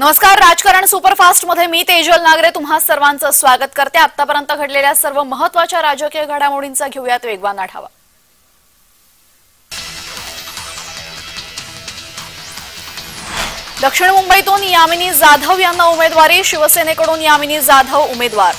नमस्कार, राजकारण सुपरफास्ट मध्ये मी तेजल नागरे तुम्हा सर्वांचं स्वागत करते। आतापर्यंत घडलेल्या सर्व महत्त्वाच्या राजकीय घडामोडींचा घेऊयात वेगवान आढावा। दक्षिण मुंबईतून यामिनी जाधव यांना उमेदवारी, शिवसेनेकडून यामिनी जाधव उमेदवार।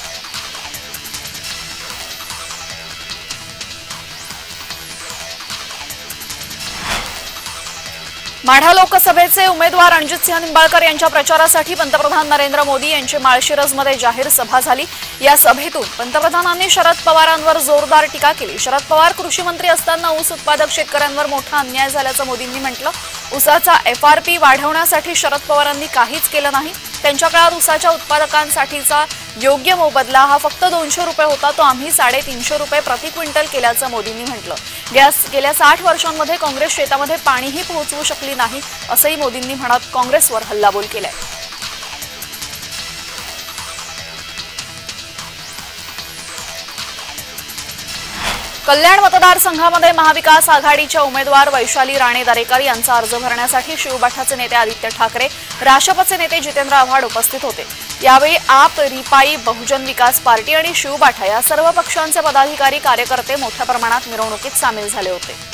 माढा लोकसभेचे उमेदवार रणजितसिंह निंबाळकर यांच्या प्रचारासाठी पंतप्रधान नरेंद्र मोदी यांची माळशिरसमध्ये जाहीर सभा झाली। या सभेतून पंतप्रधानांनी शरद पवारांवर जोरदार टीका केली। शरद पवार कृषी मंत्री असताना ऊस उत्पादक शेतकऱ्यांवर मोठा अन्याय झाल्याचं मोदींनी म्हटलं। ऊसाचा FRP वाढवण्यासाठी शरद पवारांनी काहीच केलं नाही। त्यांच्या काळात ऊसाच्या उत्पादकांसाठीचा योग्य मोबदला हा फक्त 200 रुपये होता, तो आम्ही 350 रुपये प्रति क्विंटल केल्याचं मोदींनी म्हटलं। गेल्या 60 वर्षांमध्ये काँग्रेस शेतामध्ये पाणीही पोहोचवू शकली नाही असंही मोदींनी म्हणत काँग्रेसवर हल्लाबोल केलाय। कल्याण मतदारसंघामध्ये महाविकास आघाडीच्या उमेदवार वैशाली राणे दरेकर यांचा अर्ज भरण्यासाठी शिवबाठाचे नेते आदित्य ठाकरे, राष्ट्रपचे नेते जितेंद्र आव्हाड उपस्थित होते। यावेळी आप, रिपाई, बहुजन विकास पार्टी आणि शिवबाठा या सर्व पक्षांचे पदाधिकारी, कार्यकर्ते मोठ्या प्रमाणात मिरवणुकीत सामील झाले होते।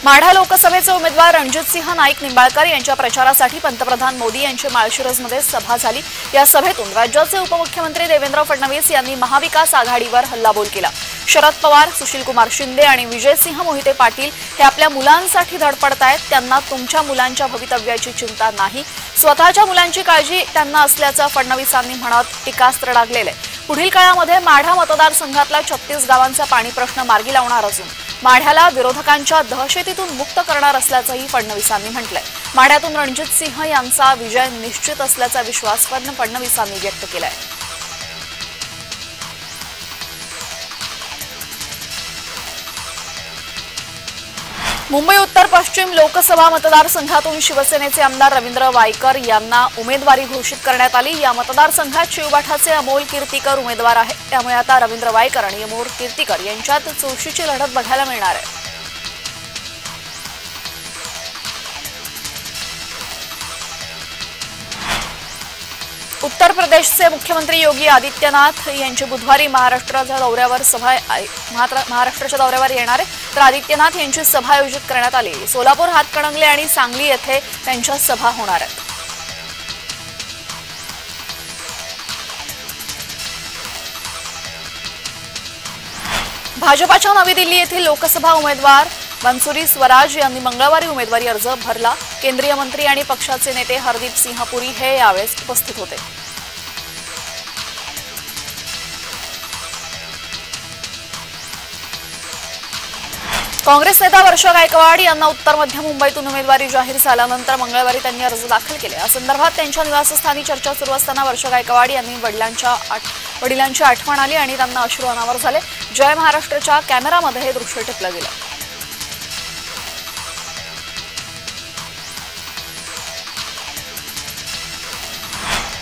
माढा लोकसभेचे उमेदवार रणजितसिंह नाईक निंबाळकर यांच्या प्रचारासाठी पंतप्रधान मोदी यांची माळशिरसमध्ये सभा झाली। या सभेतून राज्याचे उपमुख्यमंत्री देवेंद्र फडणवीस यांनी महाविकास आघाडीवर हल्लाबोल केला। शरद पवार, सुशीलकुमार शिंदे आणि विजयसिंह मोहिते पाटील हे आपल्या मुलांसाठी धडपडतायत। त्यांना तुमच्या मुलांच्या भवितव्याची चिंता नाही, स्वतःच्या मुलांची काळजी त्यांना असल्याचं फडणवीसांनी म्हणत टीकास्त्र डागलेले। पुढील काळामध्ये माढा मतदारसंघातला 36 गावांचा पाणी प्रश्न मार्गी लावणार असून माढ्याला विरोधकांच्या दहशतीतून मुक्त करणार असल्याचंही फडणवीसांनी म्हटलंय। माढ्यातून रणजितसिंह यांचा विजय निश्चित असल्याचा विश्वास फडणवीसांनी व्यक्त केलाय। मुंबई उत्तर पश्चिम लोकसभा मतदारसंघातून शिवसेनेचे आमदार रवींद्र वायकर यांना उमेदवारी घोषित करण्यात आली। या मतदारसंघात शिवबाठाचे अमोल कीर्तीकर उमेदवार आहेत, त्यामुळे आता रवींद्र वायकर आणि अमोल कीर्तीकर यांच्यात चुरशीची लढत बघायला मिळणार आहे। उत्तर प्रदेशचे मुख्यमंत्री योगी आदित्यनाथ यांची बुधवारी महाराष्ट्राच्या दौऱ्यावर येणार आहे, तर आदित्यनाथ यांची सभा आयोजित करण्यात आली। सोलापूर, हातकणंगले आणि सांगली येथे त्यांच्या सभा होणार आहेत। भाजपाच्या नवी दिल्ली येथील लोकसभा उमेदवार बनसुरी स्वराज यांनी मंगळवारी उमेदवारी अर्ज भरला। केंद्रीय मंत्री आणि पक्षाचे नेते हरदीप सिंह पुरी हे यावेळी उपस्थित होते। काँग्रेस नेता वर्ष गायकवाड यांना उत्तर मध्य मुंबईतून उमेदवारी जाहीर झाल्यानंतर मंगळवारी त्यांनी अर्ज दाखल केले। या संदर्भात त्यांच्या निवासस्थानी चर्चा सुरू असताना वर्ष गायकवाड यांनी वडिलांची आठवण आली आणि त्यांना अश्रू अनावर झाले। जय महाराष्ट्रच्या कॅमेरामध्ये हे दृश्य टिपलं गेलं।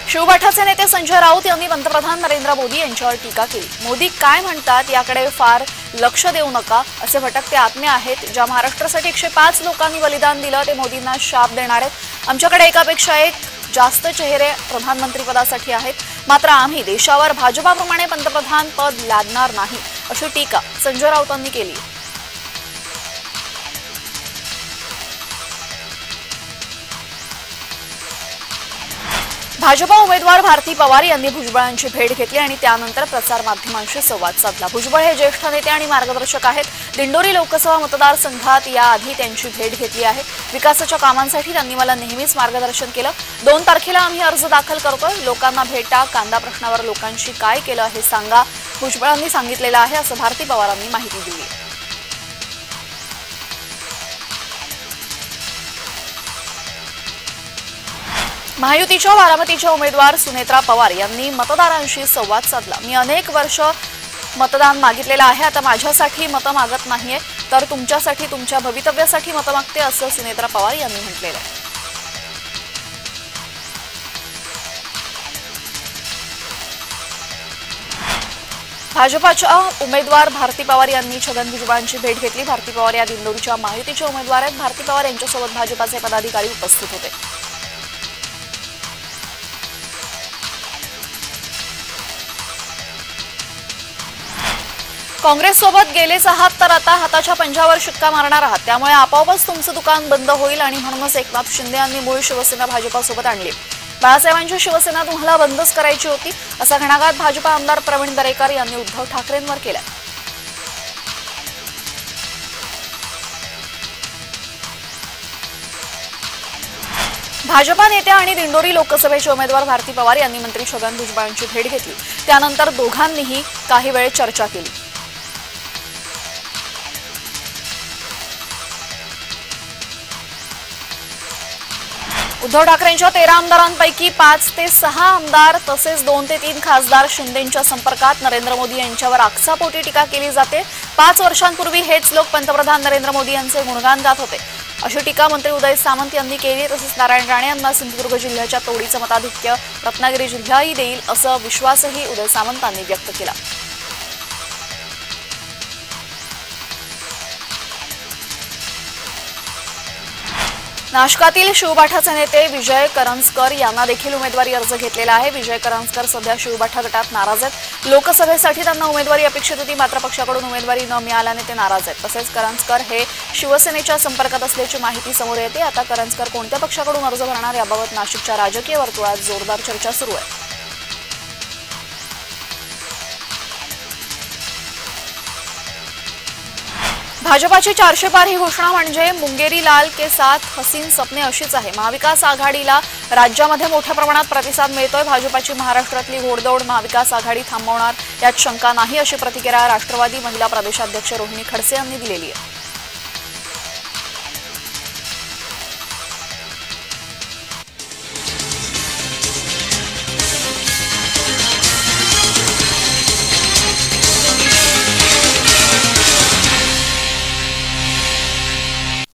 शिवबाठाचे नेते संजय राऊत यांनी पंतप्रधान नरेंद्र मोदी यांच्यावर टीका केली। मोदी काय म्हणतात याकडे फार लक्ष देऊ नका, असे भटकते आत्मे आहेत। ज्या महाराष्ट्रासाठी 105 लोकांनी बलिदान दिलं ते मोदींना शाप देणार आहेत। आमच्याकडे एकापेक्षा एक जास्त चेहरे प्रधानमंत्रीपदासाठी आहेत, मात्र आम्ही देशावर भाजपाप्रमाणे पंतप्रधान पद लादणार नाही, अशी टीका संजय राऊतांनी केली। भाजपा उमेदवार भारती पवार यांनी भुजबळांची भेट घेतली आणि त्यानंतर प्रसार माध्यमांशी संवाद साधला। भुजबळ हे ज्येष्ठ नेते आणि मार्गदर्शक आहेत। दिंडोरी लोकसभा मतदारसंघात याआधी त्यांची भेट घेतली आहे। विकासाच्या कामांसाठी त्यांनी मला नेहमीच मार्गदर्शन केलं। 2 तारखेला आम्ही अर्ज दाखल करतोय, लोकांना भेटा, कांदा प्रश्नावर लोकांशी काय केलं हे सांगा, भुजबळांनी सांगितलेलं आहे, असं भारती पवारांनी माहिती दिली। महायुतीच्या बारामतीच्या उमेदवार सुनेत्रा पवार यांनी मतदारांशी संवाद साधला। मी अनेक वर्ष मतदान मागितलेलं आहे, आता माझ्यासाठी मतं मागत नाहीये, तर तुमच्यासाठी, तुमच्या भवितव्यासाठी मतं मागते, असं सुनेत्रा पवार यांनी म्हटलेलं आहे। भाजपाच्या उमेदवार भारती पवार यांनी छगन भुजबळांची भेट घेतली। भारती पवार या दिंडोरीच्या महायुतीचे उमेदवार आहेत। भारती पवार यांच्यासोबत भाजपाचे पदाधिकारी उपस्थित होते। काँग्रेससोबत गेलेच आहात तर आता हाताच्या पंजावर शिक्का मारणार आहात, त्यामुळे आपोआपच तुमचं दुकान बंद होईल आणि म्हणूनच एकनाथ शिंदे यांनी मूळ शिवसेना भाजपासोबत आणली। बाळासाहेबांची शिवसेना तुम्हाला बंदच करायची होती, असा घणाघात भाजपा आमदार प्रवीण दरेकर यांनी उद्धव ठाकरेंवर केला। भाजपा नेत्या आणि दिंडोरी लोकसभेचे उमेदवार भारती पवार यांनी मंत्री छगन भुजबळांची भेट घेतली। त्यानंतर दोघांनीही काही वेळ चर्चा केली। उद्धव ठाकरेंच्या 13 आमदारांपैकी 5 ते 6 आमदार तसेच 2 ते 3 खासदार शिंदेंच्या संपर्कात। नरेंद्र मोदी यांच्यावर आकसापोटी टीका केली जाते। 5 वर्षांपूर्वी हेच लोक पंतप्रधान नरेंद्र मोदी यांचे गुणगान गात होते, अशी टीका मंत्री उदय सामंत यांनी केली। तसेच नारायण राणे यांना सिंधुदुर्ग जिल्ह्याच्या तोडीचं मताधिक्य रत्नागिरी जिल्हाही देईल, असा विश्वासही उदय सामंतांनी व्यक्त केला। नाशकातील शिवबाठाचे नेते विजय करंजकर यांना देखील उमेदवारी अर्ज घेतलेला आहे। विजय करंजकर सध्या शिवबाठा गटात नाराज आहेत। लोकसभेसाठी त्यांना उमेदवारी अपेक्षित होती, मात्र पक्षाकडून उमेदवारी न मिळाल्याने ते नाराज आहेत। तसेच करंजकर हे शिवसेनेच्या संपर्कात असल्याची माहिती समोर येते। आता करंजकर कोणत्या पक्षाकडून अर्ज भरणार याबाबत नाशिकच्या राजकीय वर्तुळात जोरदार चर्चा सुरू आहे। भाजपाची 400 पार ही घोषणा म्हणजे मुंगेरी लाल के साथ हसीन सपने अशीच आहे। महाविकास आघाडीला राज्यामध्ये मोठ्या प्रमाणात प्रतिसाद मिळतोय। भाजपाची महाराष्ट्रातली घोडदौड महाविकास आघाडी थांबवणार यात शंका नाही, अशी प्रतिक्रिया राष्ट्रवादी महिला प्रदेशाध्यक्ष रोहिणी खडसे यांनी दिलेली आहे।